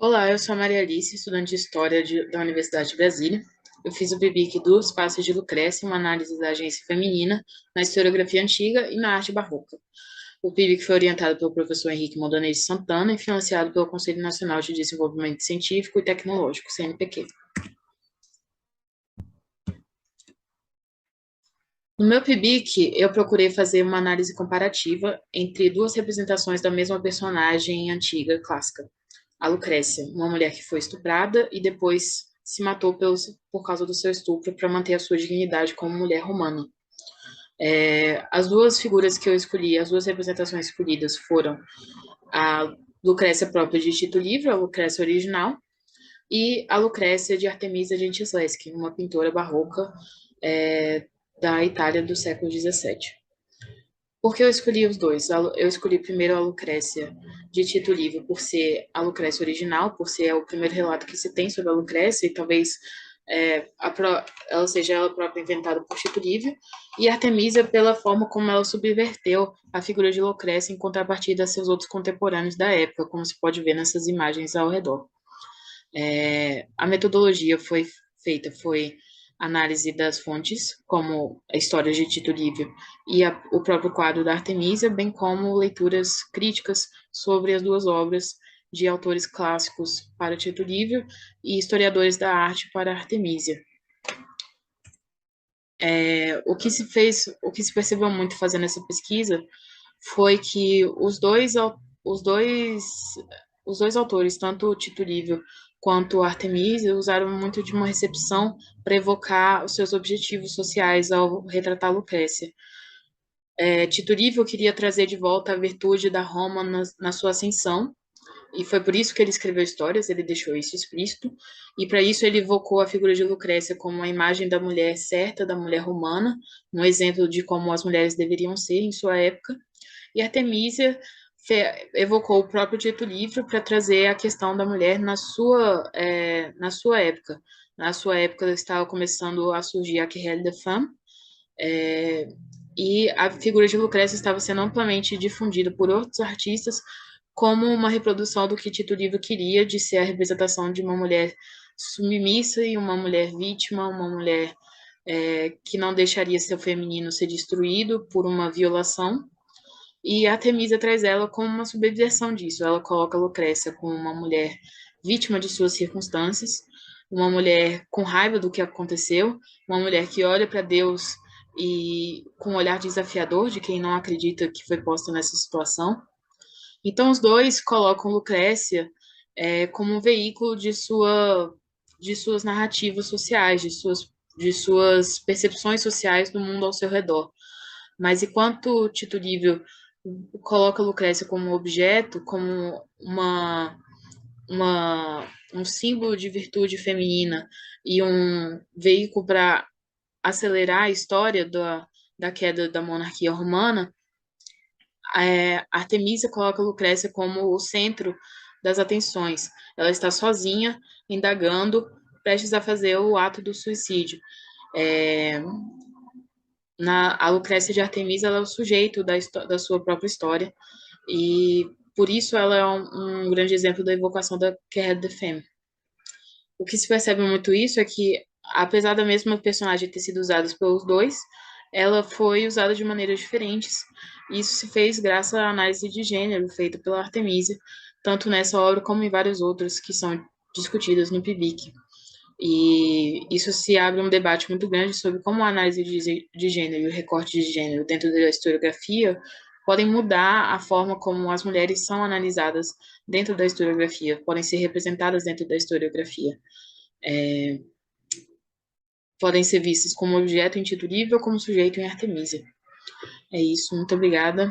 Olá, eu sou a Maria Alice, estudante de História da Universidade de Brasília. Eu fiz o PIBIC dos Passos de Lucrécia, uma análise da agência feminina na historiografia antiga e na arte barroca. O PIBIC foi orientado pelo professor Henrique Mondanese Santana e financiado pelo Conselho Nacional de Desenvolvimento Científico e Tecnológico, CNPq. No meu PIBIC, eu procurei fazer uma análise comparativa entre duas representações da mesma personagem antiga clássica. A Lucrécia, uma mulher que foi estuprada e depois se matou por causa do seu estupro para manter a sua dignidade como mulher romana. As duas figuras que eu escolhi, as duas representações escolhidas foram a Lucrécia própria de Tito Livre, a Lucrécia original, e a Lucrécia de Artemisia Gentileschi, uma pintora barroca é, da Itália do século XVII. Por que eu escolhi os dois? Eu escolhi primeiro a Lucrécia de Tito Livre por ser a Lucrécia original, por ser o primeiro relato que se tem sobre a Lucrécia e talvez ela seja ela própria inventada por Tito Livre, e Artemisia pela forma como ela subverteu a figura de Lucrécia em contrapartida a seus outros contemporâneos da época, como se pode ver nessas imagens ao redor. A metodologia foi análise das fontes, como a história de Tito Livio e o próprio quadro da Artemisia, bem como leituras críticas sobre as duas obras de autores clássicos para Tito Livio e historiadores da arte para Artemisia. O que se percebeu muito fazendo essa pesquisa foi que os dois, os dois autores, tanto o Tito Livio quanto Artemisia, usaram muito de uma recepção para evocar os seus objetivos sociais ao retratar Lucrécia. Tito Livio queria trazer de volta a virtude da Roma na sua ascensão, e foi por isso que ele escreveu histórias, ele deixou isso explícito, e para isso ele evocou a figura de Lucrécia como a imagem da mulher certa, da mulher romana, um exemplo de como as mulheres deveriam ser em sua época, e Artemisia evocou o próprio Tito Livre para trazer a questão da mulher na sua época. Na sua época estava começando a surgir a Querelle des Femmes, e a figura de Lucrécia estava sendo amplamente difundida por outros artistas como uma reprodução do que Tito Livre queria, de ser a representação de uma mulher submissa e uma mulher vítima, uma mulher que não deixaria seu feminino ser destruído por uma violação. E a Artemisia traz ela como uma subversão disso. Ela coloca Lucrécia como uma mulher vítima de suas circunstâncias, uma mulher com raiva do que aconteceu, uma mulher que olha para Deus e com um olhar desafiador de quem não acredita que foi posta nessa situação. Então, os dois colocam Lucrécia como um veículo de suas narrativas sociais, de suas percepções sociais do mundo ao seu redor. Mas enquanto Tito Livio coloca Lucrécia como objeto, como um símbolo de virtude feminina e um veículo para acelerar a história da queda da monarquia romana, Artemisia coloca Lucrécia como o centro das atenções. Ela está sozinha, indagando, prestes a fazer o ato do suicídio. É, a Lucrécia de Artemisa ela é o sujeito da sua própria história e por isso ela é um grande exemplo da evocação da Querelle des Femmes. O que se percebe muito isso é que, apesar da mesma personagem ter sido usada pelos dois, ela foi usada de maneiras diferentes. Isso se fez graças à análise de gênero feita pela Artemisia, tanto nessa obra como em várias outras que são discutidas no PIBIC. E isso se abre um debate muito grande sobre como a análise de gênero e o recorte de gênero dentro da historiografia podem mudar a forma como as mulheres são analisadas dentro da historiografia, podem ser representadas dentro da historiografia. Podem ser vistas como objeto em Tito Livre ou como sujeito em Artemisia. É isso, muito obrigada.